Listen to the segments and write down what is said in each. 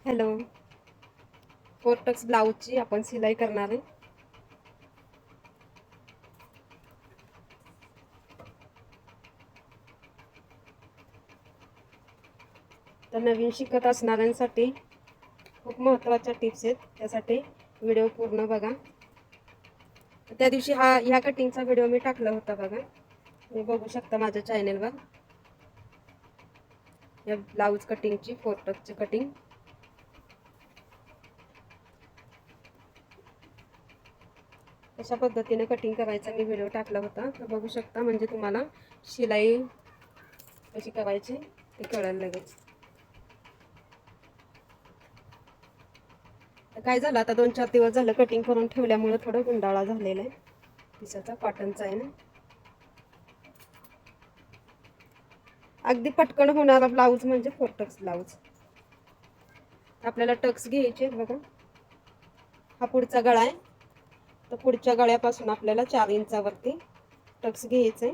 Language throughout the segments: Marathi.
हॅलो. फोर्टक्स ब्लाऊजची आपण शिलाई करणार आहे. तर नवीन शिकत असणाऱ्यांसाठी खूप महत्त्वाच्या टिप्स आहेत. त्यासाठी व्हिडिओ पूर्ण बघा. त्या दिवशी ह्या कटिंगचा व्हिडिओ मी टाकला होता बघा. तुम्ही बघू शकता माझ्या चॅनेलवर. या ब्लाऊज कटिंगची फोर्टक्सची कटिंग. अशा पद्धतीने कटिंग करायचा मी व्हिडिओ टाकला होता. तर बघू शकता, म्हणजे तुम्हाला शिलाई कशी करायची ते कळेल लगेच. काय झालं, आता 2-4 दिवस झालं कटिंग करून ठेवल्यामुळे थोडं गुंडाळा झालेला आहे. पिसाचा कॉटनचा आहे ना. अगदी पटकन होणारा ब्लाऊज म्हणजे फोर्टक्स ब्लाऊज. आपल्याला टक्स घ्यायचे बघा. हा पुढचा गळा आहे. तर पुढच्या गळ्यापासून आपल्याला 4 इंचावरती टक्स घ्यायचे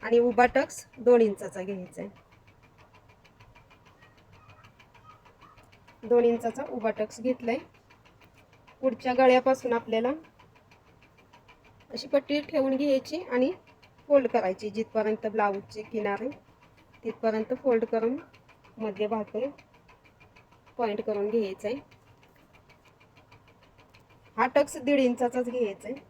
आणि उभा टक्स 2 इंचाचा घ्यायचा आहे. 2 इंचाचा उभा टक्स घेतलाय. पुढच्या गळ्यापासून आपल्याला अशी पट्टी ठेवून घ्यायची आणि फोल्ड करायची. जिथपर्यंत ब्लाऊजचे किनारे तिथपर्यंत फोल्ड करून मध्यभागी पॉइंट करून घ्यायचा आहे. हा टक्स 1.5 इंचाचाच घ्यायचा आहे.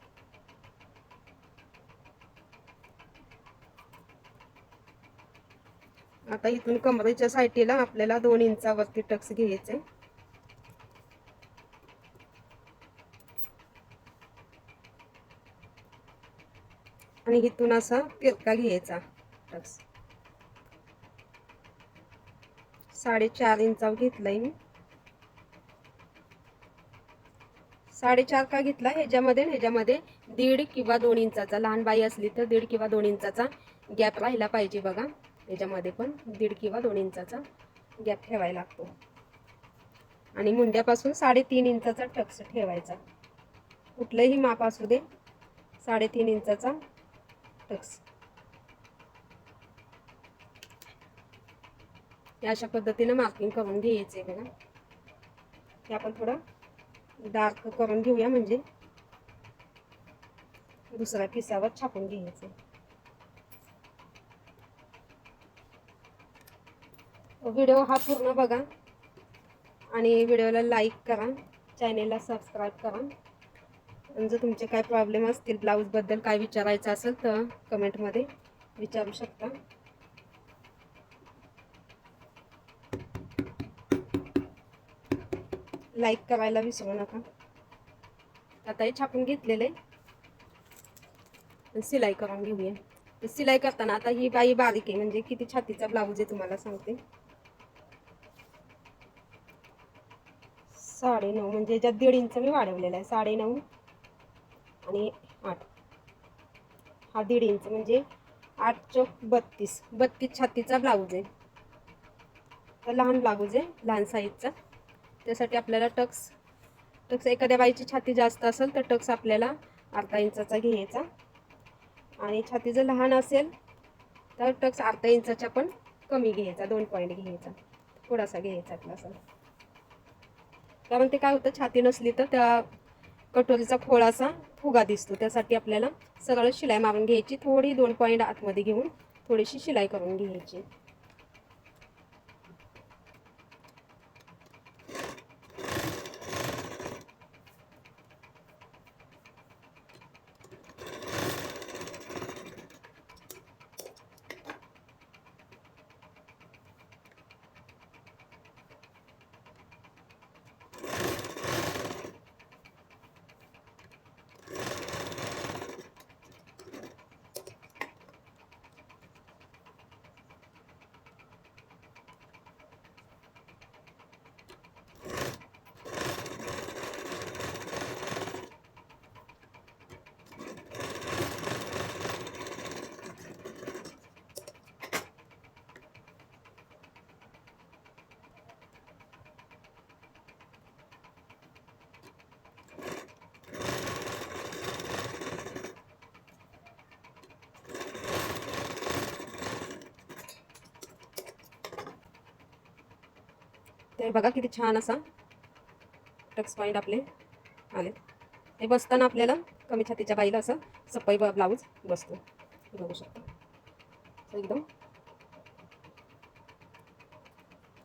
आता इथून कमरेच्या साईडला आपल्याला 2 इंचावरती टक्स घ्यायचे आणि इथून असा तिरका घ्यायचा टक्स. 4.5 इंचावर घेतलाय मी. 4.5 का घेतला? ह्याच्यामध्ये 1.5 किंवा 2 इंचाचा, लहान बाई असली तर 1.5 किंवा 2 इंचाचा गॅप राहिला पाहिजे बघा. याच्यामध्ये पण 1.5 किंवा 2 इंचाचा गॅप ठेवायला लागतो. आणि मुंड्यापासून 3.5 इंचाचा टक्स ठेवायचा. कुठलंही माप असू दे, 3.5 इंचाचा टक्स. अशा पद्धतीने मार्किंग करून घ्यायचे बघा. हे आपण थोडं डार्क करून घेऊया, म्हणजे दुसऱ्या पिसावर छापून घ्यायचं. व्हिडिओ हा पूर्ण बघा आणि व्हिडिओला लाईक करा, चॅनेलला सबस्क्राईब करा. आणि जर तुमचे काय प्रॉब्लेम असतील, ब्लाऊजबद्दल काय विचारायचं असेल तर कमेंटमध्ये विचारू शकता. लाईक करायला विसरू नका. आता हे छापून घेतलेले सिलाई करून घेऊया. सिलाई करताना आता ही बाई बारीक आहे, म्हणजे किती छातीचा ब्लाऊज आहे तुम्हाला सांगते. 9.5 म्हणजे याच्यात 1.5 इंच मी वाढवलेला आहे. 9.5 आणि 8. हा 1.5 इंच म्हणजे 8 चौक 32. 32 छातीचा ब्लाऊज आहे. तर लहान ब्लाऊज आहे, लहान साईजचा. त्यासाठी आपल्याला टक्स एखाद्या बाईची छाती जास्त असेल तर टक्स आपल्याला 1/2 इंचाचा घ्यायचा. आणि छाती जर लहान असेल तर टक्स 1/2 इंचाच्या पण कमी घ्यायचा. 2 पॉईंट घ्यायचा, थोडासा घ्यायचा आपला. कारण ते काय होतं, छाती नसली तर त्या कटोरीचा खोळासा फुगा दिसतो. त्यासाठी आपल्याला सरळ शिलाई मारून घ्यायची. थोडी 2 पॉईंट आतमध्ये घेऊन थोडीशी शिलाई करून घ्यायची. तर बघा किती छान असा टक्स पॉईंट आपले आले. हे बसताना आपल्याला कमी छातीच्या बाईला असं सफाई ब्लाऊज बसतो, बघू शकता. एकदम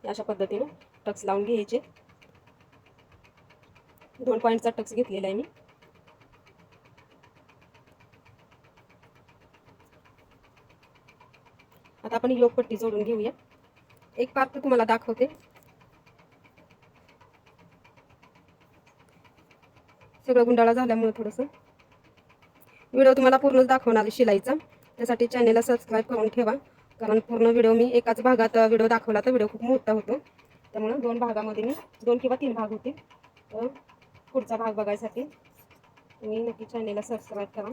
अशा पद्धतीने टक्स लावून घ्यायचे. 2 पॉईंटचा टक्स घेतलेला आहे मी. आता आपण योग पट्टी जोडून घेऊया. एक पार्ट तुम्हाला दाखवते. सगळं गुंडाळा झाल्यामुळे थोडंसं व्हिडिओ तुम्हाला पूर्ण दाखवणार आहे शिलाईचा. त्यासाठी चॅनलला सबस्क्राईब करून ठेवा, कारण पूर्ण व्हिडिओ मी एकाच भागात व्हिडिओ दाखवला तर व्हिडिओ खूप मोठा होतो. त्यामुळे 2 भागामध्ये मी 2 किंवा 3 भाग होते. तर पुढचा भाग बघायसाठी तुम्ही नक्की चॅनलला सबस्क्राईब करा.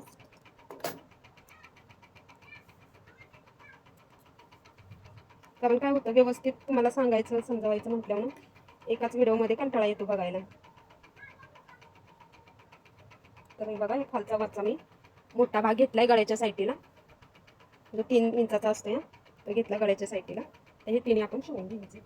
कारण काय होतं, व्यवस्थित तुम्हाला सांगायचं समजावायचं म्हटल्यावर एकाच व्हिडिओमध्ये कंटाळा येतो बघायला. तर बघा, खालचा वरचा मी मोठा भाग घेतलाय गळ्याच्या साईडला, जो 3 इंचाचा असतो तो घेतला गळ्याच्या साईडला. तर हे 3 आपण शिवून घ्यायचे.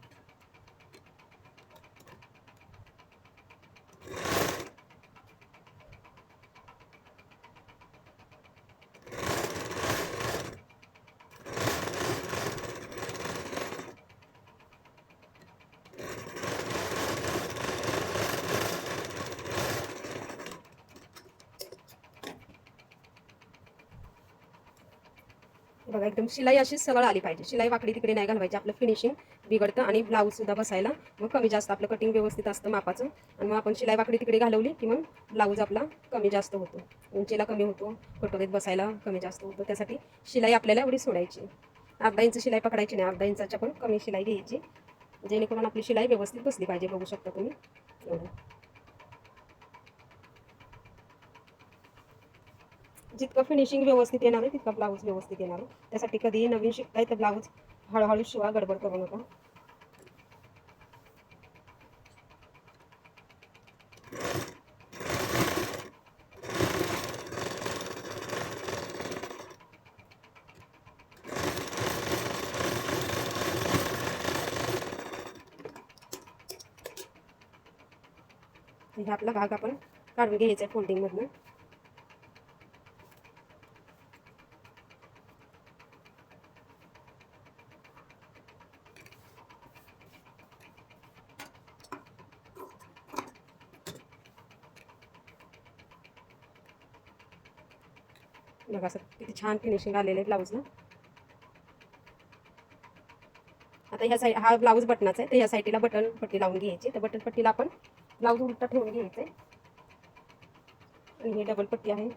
बघा, एकदम शिलाई अशी सरळ आली पाहिजे. शिलाई वाकडी तिकडे नाही घालवायची, आपलं फिनिशिंग बिघडतं आणि ब्लाऊज सुद्धा बसायला मग कमी जास्त आपलं कटिंग व्यवस्थित असतं मापाचं. आणि मग आपण शिलाई वाकडी तिकडे घालवली की मग ब्लाऊज आपला कमी जास्त होतो, उंचीला कमी होतो, कटोरीत बसायला कमी जास्त होतं. त्यासाठी शिलाई आपल्याला एवढी सोडायची, अर्धा इंच शिलाई पकडायची नाही, अर्धा इंचाच्या पण कमी शिलाई घ्यायची, जेणेकरून आपली शिलाई व्यवस्थित बसली पाहिजे. बघू शकता तुम्ही एवढं. जितकं फिनिशिंग व्यवस्थित येणार आहे तितका ब्लाऊज व्यवस्थित येणार आहे. त्यासाठी कधीही नवीन शिकताय तर ब्लाऊज हळूहळू शिवा, गडबड करू नका. हे आपला भाग आपण काढून घ्यायचा आहे फोल्डिंगमधनं. बघा असं किती छान फिनिशिंग आलेलं आहे ब्लाऊजला. आता ह्या साईड हा ब्लाऊज बटनाचा आहे, तर ह्या साईडला बटन पट्टी लावून घ्यायची. तर बटन पट्टीला आपण ब्लाऊज उलटा ठेवून घ्यायचं आहे. आणि ही डबल पट्टी आहे,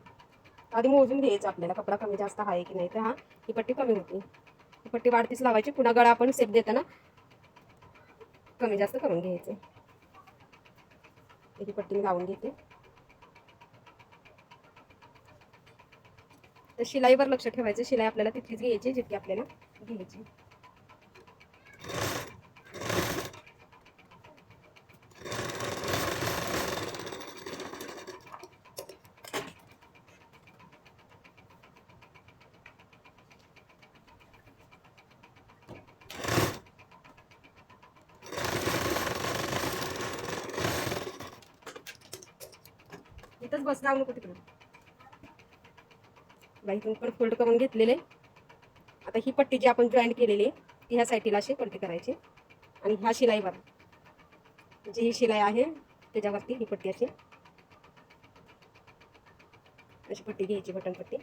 आधी मोजून घ्यायचं आपल्याला कपडा कमी जास्त आहे की नाही. तर ही पट्टी कमी होती, ही पट्टी वाढतीच लावायची. पुन्हा गळा आपण सेप देताना कमी जास्त करून घ्यायचे. ही पट्टी लावून घेते. तर शिलाईवर लक्ष ठेवायचं, शिलाई आपल्याला तितकीच घ्यायची जितकी आपल्याला घ्यायची. इथंच बस, जाऊ नको तिकडे. बाईतून पण फोल्ड करून घेतलेले. आता ही पट्टी जी आपण जॉईंट केलेली आहे ती ह्या साईडला अशी पलटी करायची आणि ह्या शिलाईवर जी ही शिलाई आहे त्याच्यावरती ही पट्टी अशी पट्टी घ्यायची, बटन पट्टी.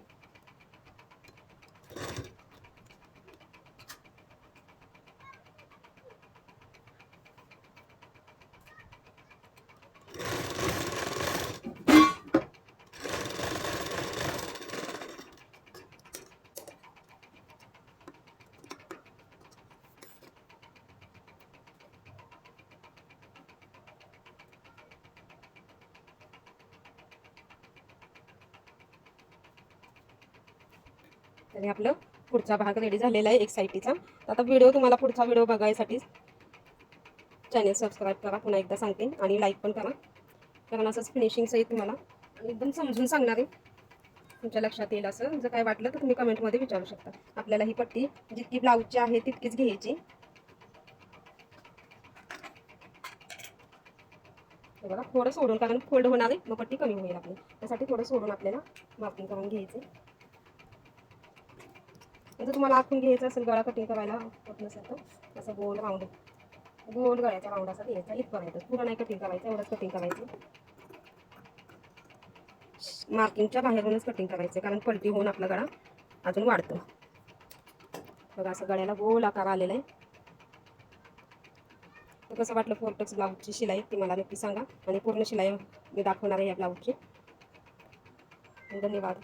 आणि आपलं पुढचा भाग रेडी झालेला आहे एक साईडचा. आता व्हिडिओ तुम्हाला पुढचा व्हिडिओ बघायसाठी चॅनल सबस्क्राईब करा, पुन्हा एकदा सांगते, आणि लाईक पण करा, कारण असंच फिनिशिंग सहित तुम्हाला एकदम समजून सांगणार आहे. तुमच्या लक्षात येईल असं. जर काय वाटलं तर तुम्ही कमेंटमध्ये विचारू शकता. आपल्याला ही पट्टी जितकी ब्लाऊजची आहे तितकीच घ्यायची. हे बघा थोडं सोडून, कारण फोल्ड होणार आहे मग पट्टी कमी होईल आपली, त्यासाठी थोडं सोडून आपल्याला मार्किंग करून घ्यायचं. जर तुम्हाला आखून घ्यायचं असेल गळा कटिंग करायला होत नसेल तर असं गोल गळ्याच्या राऊंड असा द्यायचा, इथपर्यंत पुढं नाही कटिंग करायचं, एवढंच कटिंग करायचं. मार्किंगच्या बाहेरूनच कटिंग करायचं, कारण पलटी होऊन आपला गळा अजून वाढतो. बघा असं गळ्याला गोल आकार आलेला आहे. तर कसं वाटलं फोर्टक्स ब्लाऊजची शिलाई ती मला नक्की सांगा, आणि पूर्ण शिलाई मी दाखवणार आहे या ब्लाऊजची. धन्यवाद.